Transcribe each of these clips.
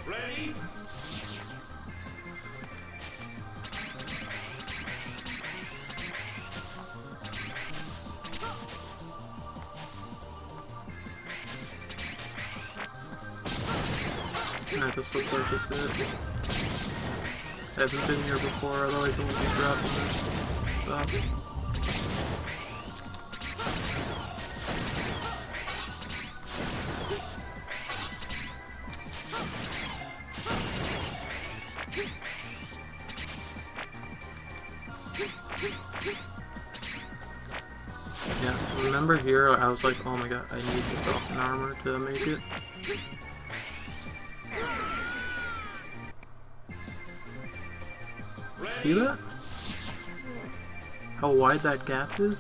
Ready? Alright, this looks like it's it. I haven't been here before, otherwise I wouldn't be dropping this stuff. Yeah, remember here I was like, oh my god, I need to drop an armor to make it. See that? How wide that gap is?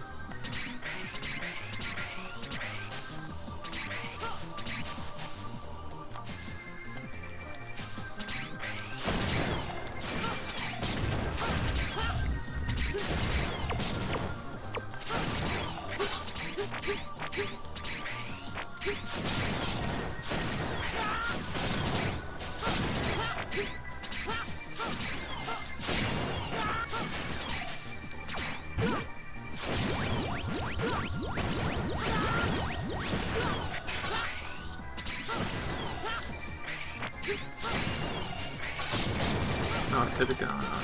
Oh, it could have gone on.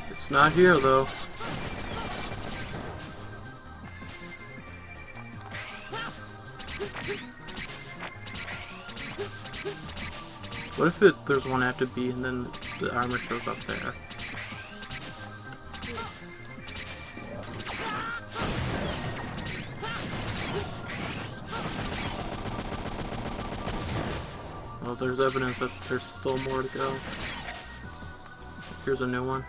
It's not here though. What if there's one after B and then the armor shows up there? Well, there's evidence that there's still more to go. Here's a new one.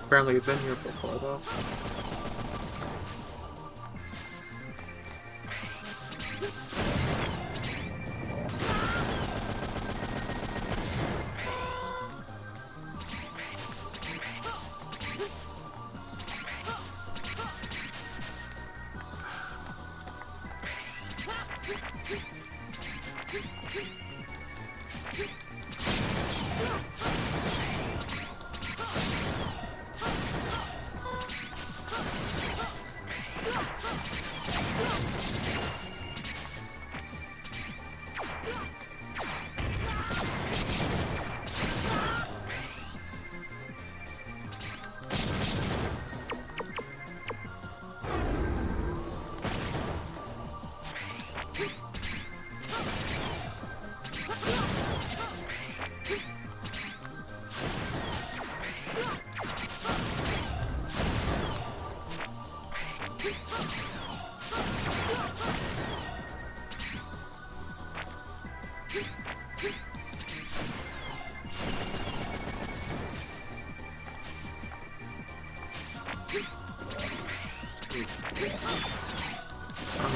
Apparently you've been here before though. Oh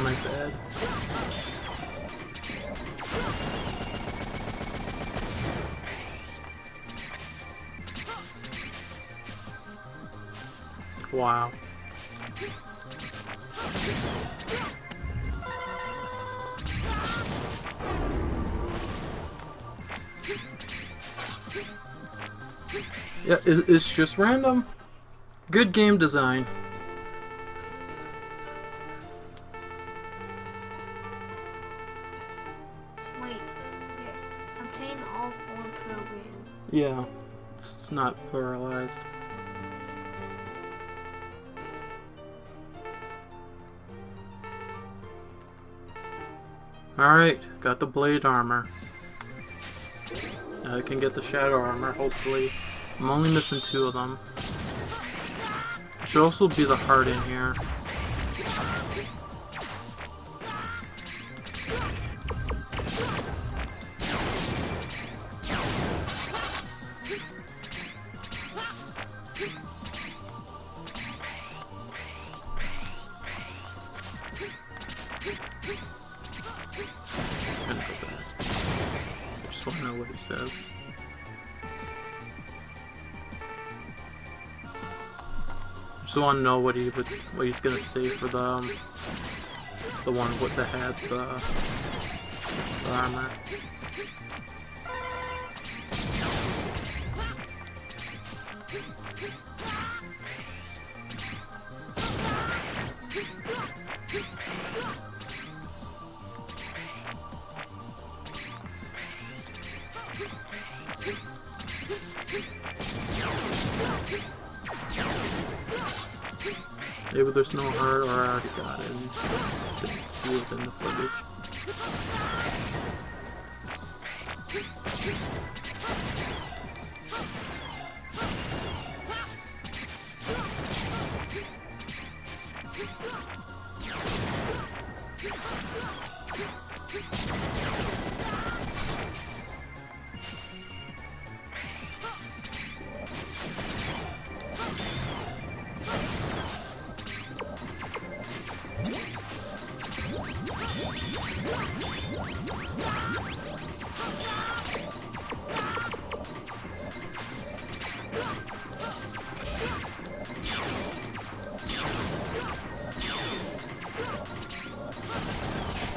my bad. Wow. Yeah, it's just random. Good game design. Wait, yeah. Obtain all 4 programs. Yeah, it's not pluralized. Alright, got the blade armor. Now I can get the shadow armor, hopefully. I'm only missing 2 of them. Should also be the heart in here. I just want to know what he says. Just want to know what he's gonna say for the one with the hat, the armor. Maybe there's no heart, or I already got it and didn't see it in the footage.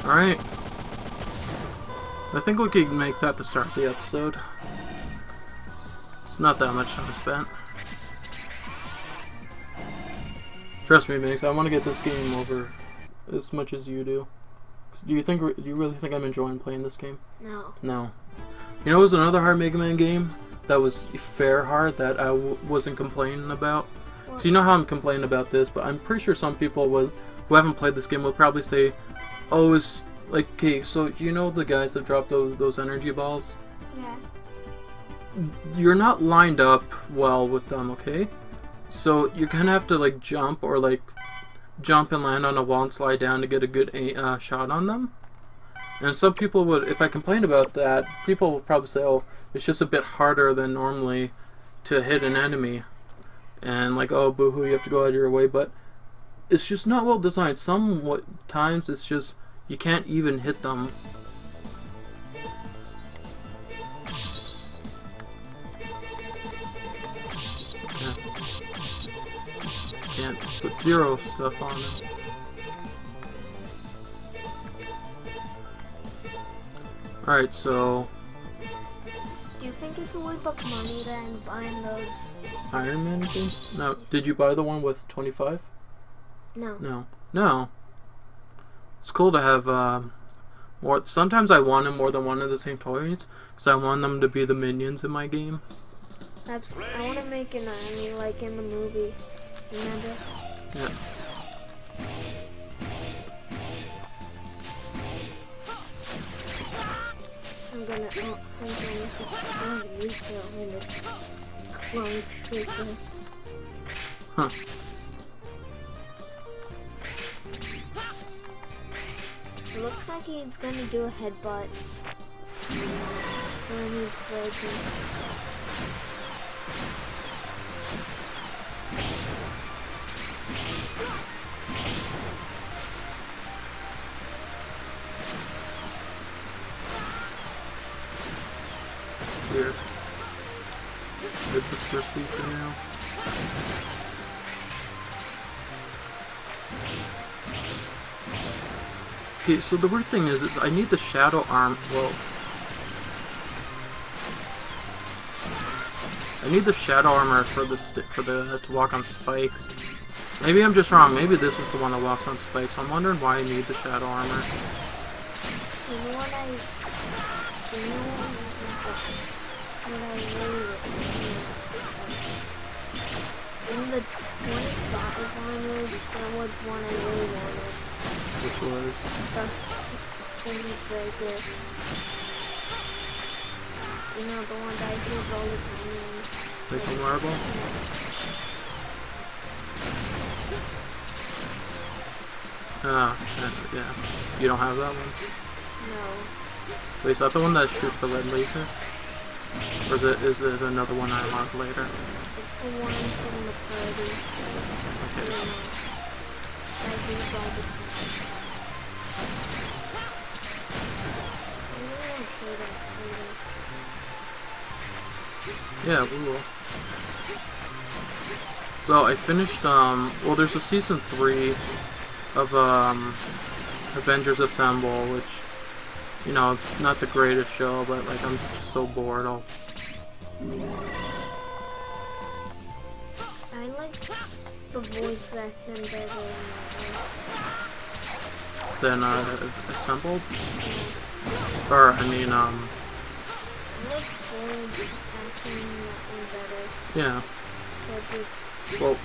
Alright. I think we could make that the start of the episode. It's not that much time spent. Trust me, Mix, I want to get this game over as much as you do. Do you really think I'm enjoying playing this game? No. No. You know, it was another hard Mega Man game that was fair hard that I wasn't complaining about. So you know how I'm complaining about this, but I'm pretty sure some people who haven't played this game will probably say, oh, it's like, okay, so you know the guys that drop those energy balls? Yeah. You're not lined up well with them, okay? So you're gonna have to like jump or like jump and land on a wall and slide down to get a good shot on them. And some people would, if I complain about that, people will probably say, oh, it's just a bit harder than normally to hit an enemy. And like, oh, boo-hoo, you have to go out of your way. But it's just not well designed. Some times it's just, you can't even hit them. Can't put zero stuff on it. Alright, so... Do you think it's worth the money then buying those? Iron Man games? No. Did you buy the one with 25? No. No. No. It's cool to have more. Sometimes I wanted more than one of the same toys because I want them to be the minions in my game. I want to make an enemy like in the movie. Remember? Yeah. I'm gonna retail and it's clone treatments. Huh. looks like he's gonna do a headbutt. When he's breaking. Weird. Hit the switch feature now. Okay, so the weird thing is I need the shadow arm. Well, I need the shadow armor for the to walk on spikes. Maybe I'm just wrong. Maybe this is the one that walks on spikes. I'm wondering why I need the shadow armor. You know what I really in the 25 onwards, there was one I really wanted. Which was? The thing right there. You know, the one that I use all the time. Like a marble? Yeah. You don't have that one? No. Wait, is that the one that shoots the red laser? Or is it another one I unlock later? It's the one from the party. Okay. I use all the time. I really want to play that later. Yeah, we will. So I finished, well, there's a season 3 of, Avengers Assemble, which, you know, it's not the greatest show, but, like, I'm just so bored. I like the voice acting better Than, Assembled? Or, I mean, I like voice acting that one better. yeah. Because it's... Well,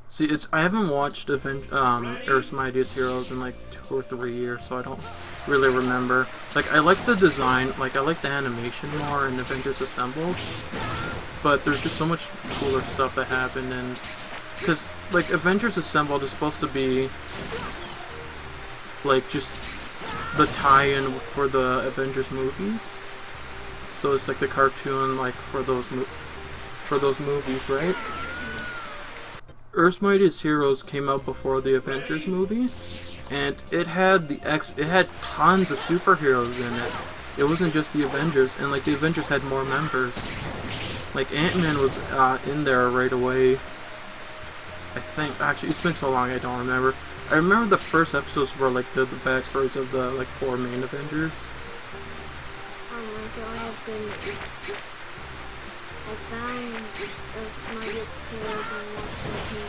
see, I haven't watched Earth's Mightiest Heroes in like 2 or 3 years, so I don't really remember. Like, I like the design, like, I like the animation more in Avengers Assembled, but there's just so much cooler stuff that happened, and because, like, Avengers Assembled is supposed to be, like, just the tie-in for the Avengers movies. So it's like the cartoon, like, for those movies, right? Earth's Mightiest Heroes came out before the Avengers movie, and it had tons of superheroes in it. It wasn't just the Avengers, and like the Avengers had more members. Like Ant-Man was in there right away. I think. Actually, it's been so long I don't remember. I remember the first episodes were like the backstories of the like 4 main Avengers. Oh my god, I've been... I found Earth's Mightiest Heroes and watched the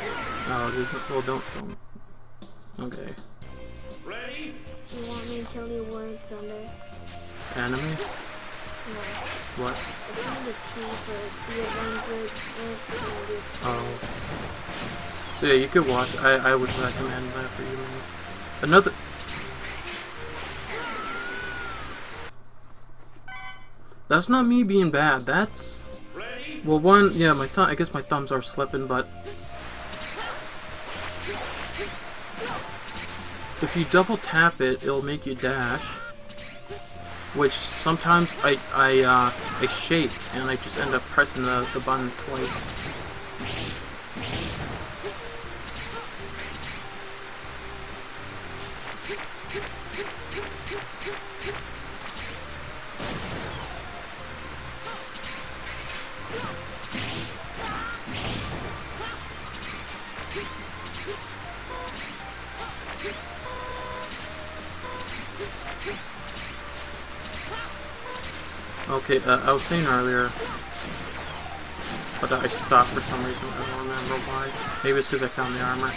Oh, well, don't. Okay. Ready? You want me to tell you where it's under? Anime? No. What? It's on the T for the Avengers, Earth's Mightiest Heroes. Oh. So yeah, you could watch. I would recommend that for you guys. Another. That's not me being bad. That's. Well, one, yeah, I guess my thumbs are slipping, but if you double tap it, it'll make you dash. Which sometimes I shake and I just end up pressing the button twice. Okay, I was saying earlier, but I stopped for some reason. I don't remember why. Maybe it's because I found the armor.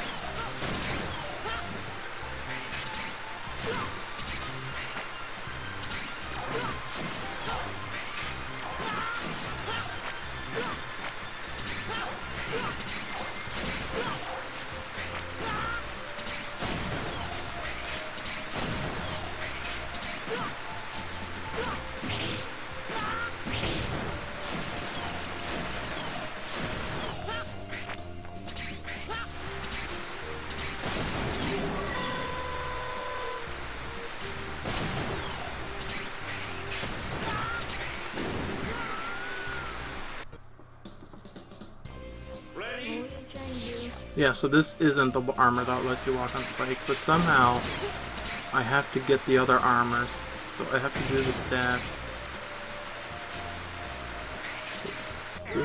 Yeah, so this isn't the armor that lets you walk on spikes, but somehow I have to get the other armors. So I have to do this dash. See?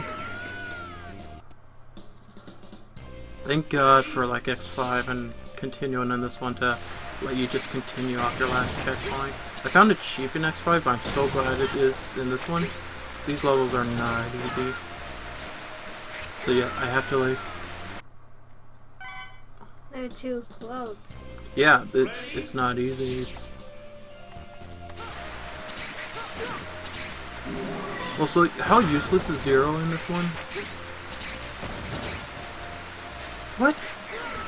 Thank God for like X5 and continuing in this one to let you just continue off your last checkpoint. I found it cheap in X5, but I'm so glad it is in this one. So these levels are not easy. So yeah, I have to like... They're too close. Yeah, it's not easy. Well, so how useless is Zero in this one? What?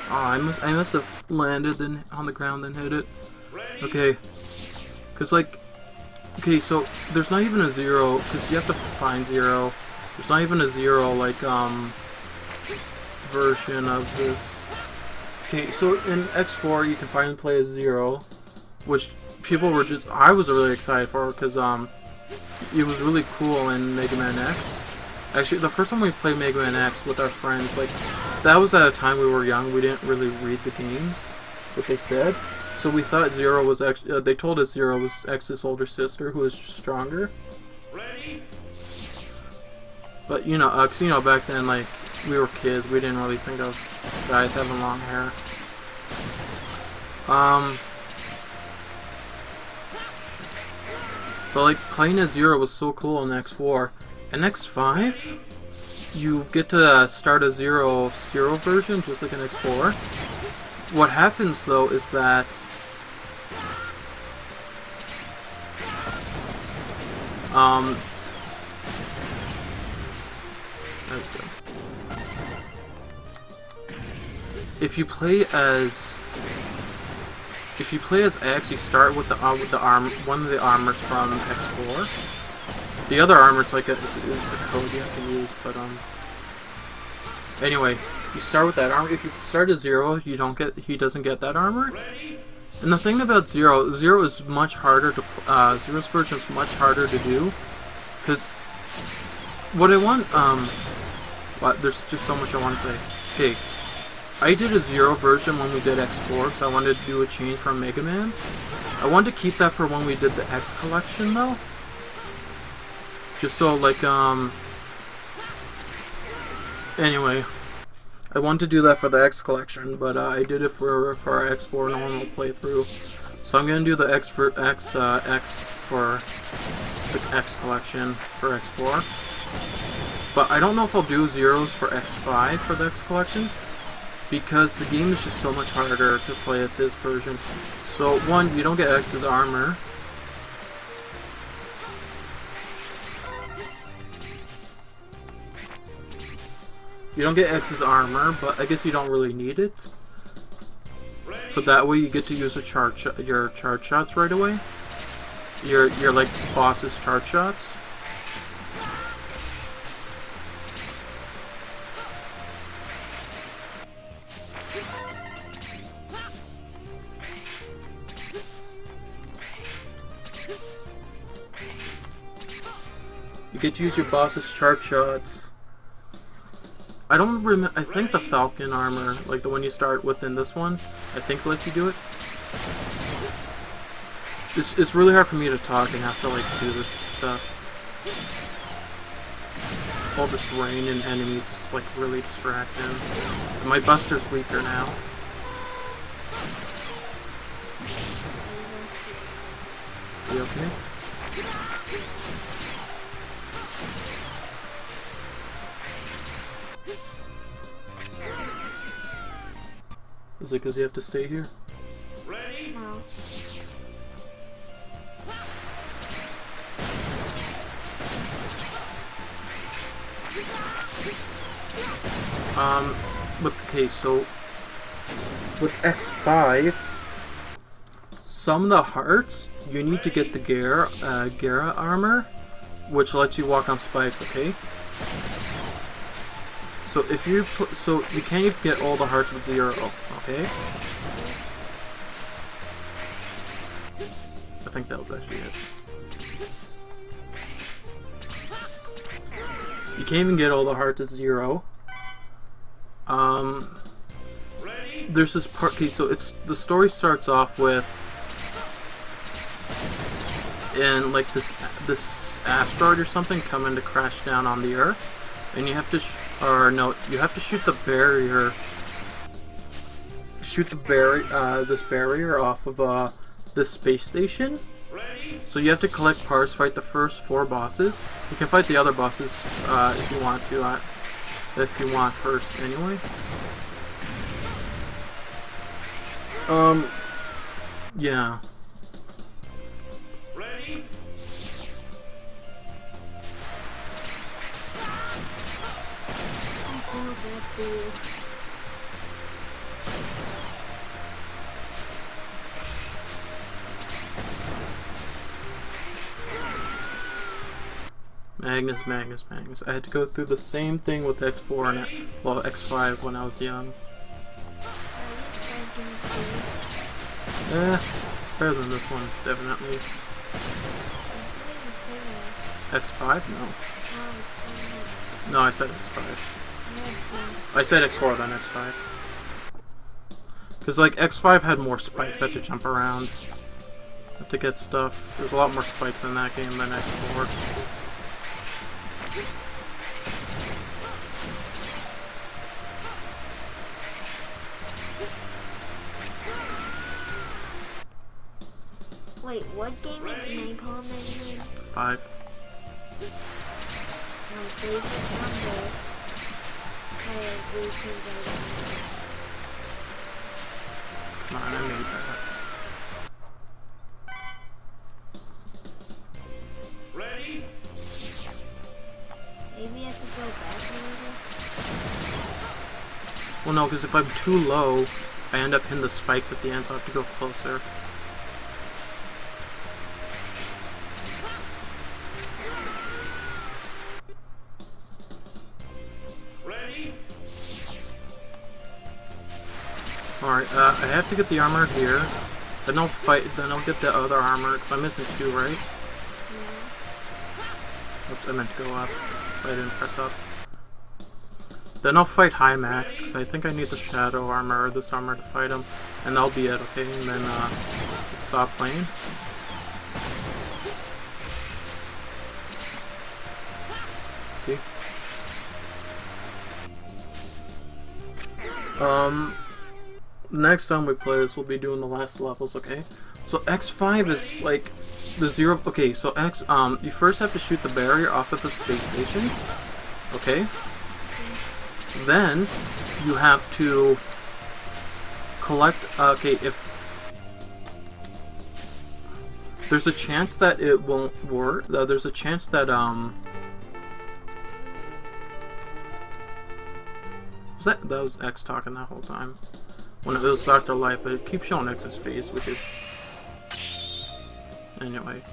Oh, I must have landed on the ground and hit it. Okay. Cause like, okay, so there's not even a Zero, cause you have to find Zero. There's not even a Zero like version of this. Okay, so in X4 you can finally play as Zero, which people were just, I was really excited for, because it was really cool in Mega Man X. Actually, the first time we played Mega Man X with our friends, like, that was at a time we were young, we didn't really read the games, what they said. So we thought Zero was, they told us Zero was X's older sister, who was stronger. But, you know, 'cause, you know, back then, like, we were kids, we didn't really think of guys having long hair. But like playing as Zero was so cool in X4. In X5, you get to start a Zero version, just like in X4. What happens though is that if you play as X, you start with the one of the armors from X4. The other armor's like it's a code you have to use, but anyway, you start with that armor. If you start as Zero, he doesn't get that armor. And the thing about Zero is much harder to Zero's version is much harder to do, because what I want there's just so much I want to say. Okay. I did a Zero version when we did X4 because I wanted to do a change from Mega Man. I wanted to keep that for when we did the X collection though. Just so like anyway, I wanted to do that for the X collection, but I did it for our X4 normal playthrough. So I'm gonna do the X for the X collection for X4. But I don't know if I'll do Zeros for X5 for the X collection, because the game is just so much harder to play as his version. So one, you don't get X's armor. You don't get X's armor, but I guess you don't really need it. But that way you get to use your charge shots right away. Your like boss's charge shots. You get to use your boss's charge shots. I don't remember. I think the Falcon armor, like the one you start with in this one, I think lets you do it. It's really hard for me to talk and have to like do this stuff. All this rain and enemies is like really distracting. And my Buster's weaker now. You okay? Is it because you have to stay here? No. Okay, so with X5, some of the hearts you need to get the Gara armor, which lets you walk on spikes. Okay. So if you you can't even get all the hearts with Zero. Okay. I think that was actually it. You can't even get all the hearts at Zero. there's this part. Okay, so the story starts off with in like this asteroid or something coming to crash down on the Earth, and you have to you have to shoot the barrier. This barrier off of this space station. So you have to collect parts, fight the first 4 bosses. You can fight the other bosses if you want to. If you want first, anyway. Yeah. Ready? Magnus. I had to go through the same thing with X4 and X5 when I was young. Better than this one, definitely. X5? No. No, I said X5. I said X4 then X5. Because, like, X5 had more spikes. I had to jump around to get stuff. There's a lot more spikes in that game than X4. Wait, what game is Napalm again? 5. My favorite number. Come on, I made that. Ready? Maybe I have to go back a little. Well, no, because if I'm too low, I end up hitting the spikes at the end, so I have to go closer. Alright, I have to get the armor here. Then I'll get the other armor, because I'm missing 2, right? Yeah. Oops, I meant to go up. I didn't press up. Then I'll fight High Max, because I think I need the Shadow armor, or this armor to fight him. And that'll be it, okay? And then, stop playing. See? Next time we play this, we'll be doing the last levels, okay? So X5 is like the 0. Okay, so you first have to shoot the barrier off of the space station, okay? Then you have to collect. Okay, if there's a chance that it won't work, there's a chance that that was X talking that whole time. When it was Dr. Light, but it keeps showing X's face, which is... Anyway.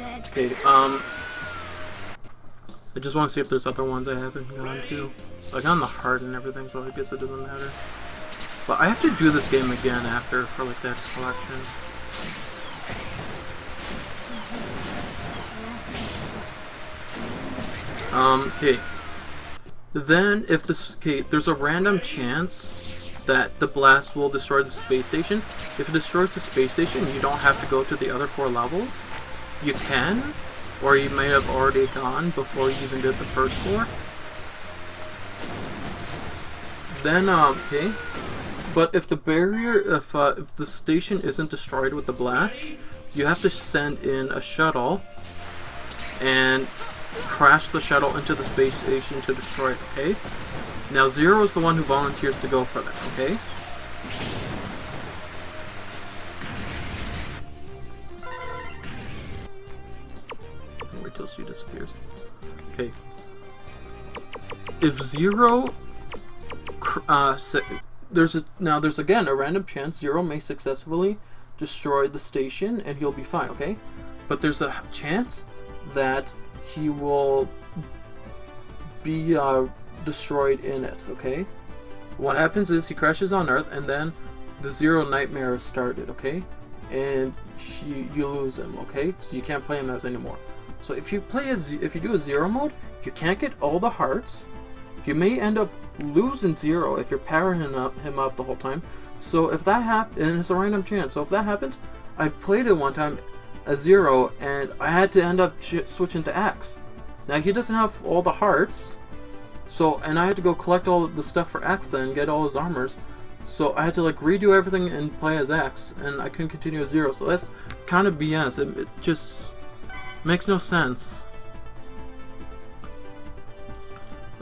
Okay, I just want to see if there's other ones I haven't gone to. So I got on the heart and everything, so I guess it doesn't matter. But I have to do this game again after for like the X collection. Okay. Then, if this, there's a random chance that the blast will destroy the space station. If it destroys the space station, you don't have to go to the other 4 levels. You can, or you may have already gone before you even did the first 4. Then, okay. But if the barrier, if the station isn't destroyed with the blast, you have to send in a shuttle and crash the shuttle into the space station to destroy it, okay? Now Zero is the one who volunteers to go for that, okay? Wait till she disappears. Okay. If Zero there's again a random chance Zero may successfully destroy the station and he'll be fine, okay? But there's a chance that he will be destroyed in it, okay? What happens is he crashes on Earth and then the Zero Nightmare is started, okay? And you lose him, okay? So you can't play him as anymore. So if you do a zero mode, you can't get all the hearts. You may end up losing zero if you're powering him up the whole time. So if that happens, and it's a random chance, so if that happens, I played it one time as zero, and I had to end up switching to X. Now he doesn't have all the hearts, so and I had to go collect all the stuff for X then, get all his armors. So I had to like redo everything and play as X, and I couldn't continue as zero. So that's kind of BS. It just makes no sense.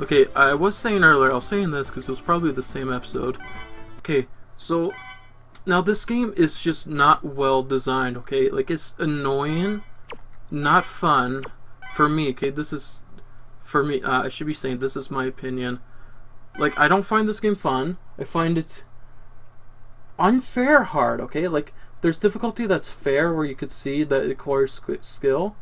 Okay, I was saying earlier, I was saying this because it was probably the same episode. Okay, so now this game is just not well designed, okay? Like, it's annoying, not fun for me, okay? This is, for me, I should be saying this is my opinion. Like, I don't find this game fun. I find it unfair hard, okay? Like, there's difficulty that's fair where you could see that it requires skill.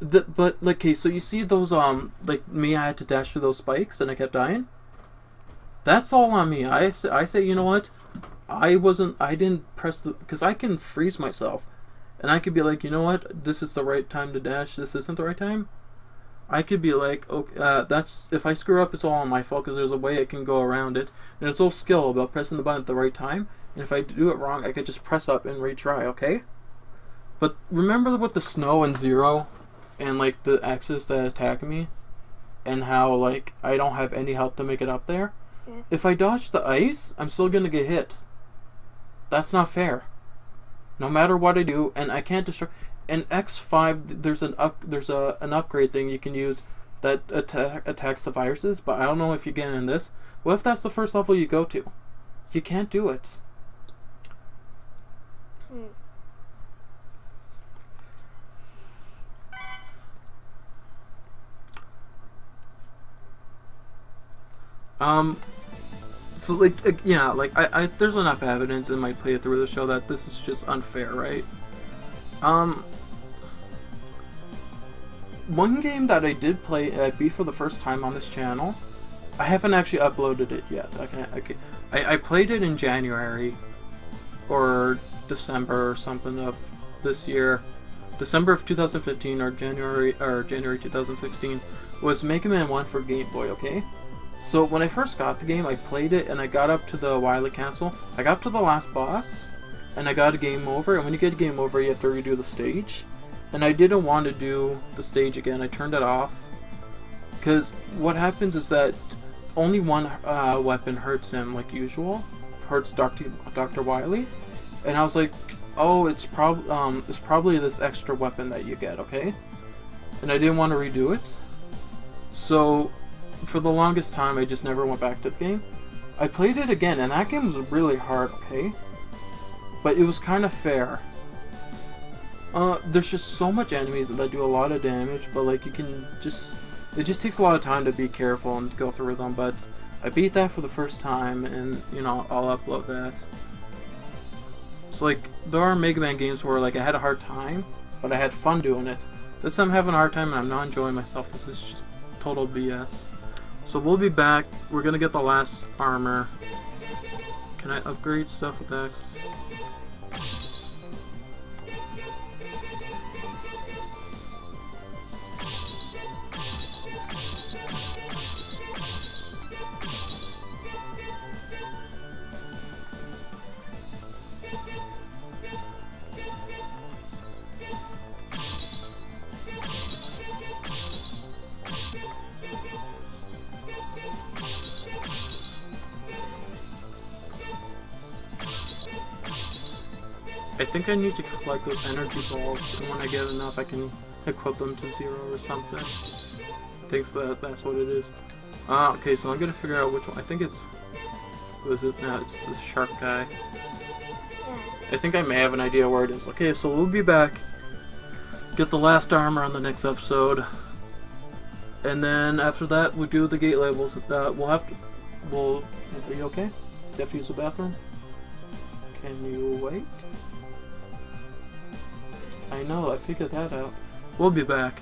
But like, okay, so you see those like me, I had to dash through those spikes and I kept dying. That's all on me. I say, you know what? I didn't press because I can freeze myself, and I could be like, you know what? This is the right time to dash. This isn't the right time. I could be like, okay, that's if I screw up, it's all on my fault because there's a way I can go around it, and it's all skill about pressing the button at the right time. And if I do it wrong, I could just press up and retry. Okay. But remember with the snow and zero. And like the X's that attack me, and how like I don't have any health to make it up there. Yeah. If I dodge the ice, I'm still gonna get hit. That's not fair. No matter what I do, and I can't destroy. In X5, there's an upgrade thing you can use that attacks the viruses. But I don't know if you get in this. What if that's the first level you go to? You can't do it. So like, yeah, like I there's enough evidence in my playthrough to show that this is just unfair, right? One game that I did play, I beat for the first time on this channel. I haven't actually uploaded it yet. I played it in January or December or something of this year. December of 2015 or January 2016 was Mega Man 1 for Game Boy, okay? So when I first got the game, I played it and I got up to the Wily Castle. I got up to the last boss and I got a game over, and when you get a game over you have to redo the stage. And I didn't want to do the stage again. I turned it off because what happens is that only one weapon hurts him like usual. Hurts Dr. Wily. And I was like, oh, it's probably this extra weapon that you get, okay? And I didn't want to redo it. So for the longest time, I just never went back to the game. I played it again, and that game was really hard, okay? But it was kind of fair. There's just so much enemies that do a lot of damage, but like it just takes a lot of time to be careful and go through them. But I beat that for the first time, and you know, I'll upload that. So like, there are Mega Man games where like I had a hard time, but I had fun doing it. This time I'm having a hard time and I'm not enjoying myself because it's just total BS. So we'll be back. We're gonna get the last armor. Can I upgrade stuff with X? I think I need to collect those energy balls, and when I get enough I can equip them to 0 or something. I think so that's what it is. Okay, so I'm gonna figure out which one. I think it's... Who is it? No, it's this shark guy. I think I may have an idea where it is. Okay, so we'll be back. Get the last armor on the next episode. And then after that, we'll do the gate labels. We'll have to... Are you okay? Do you have to use the bathroom? Can you wait? I know, I figured that out. We'll be back.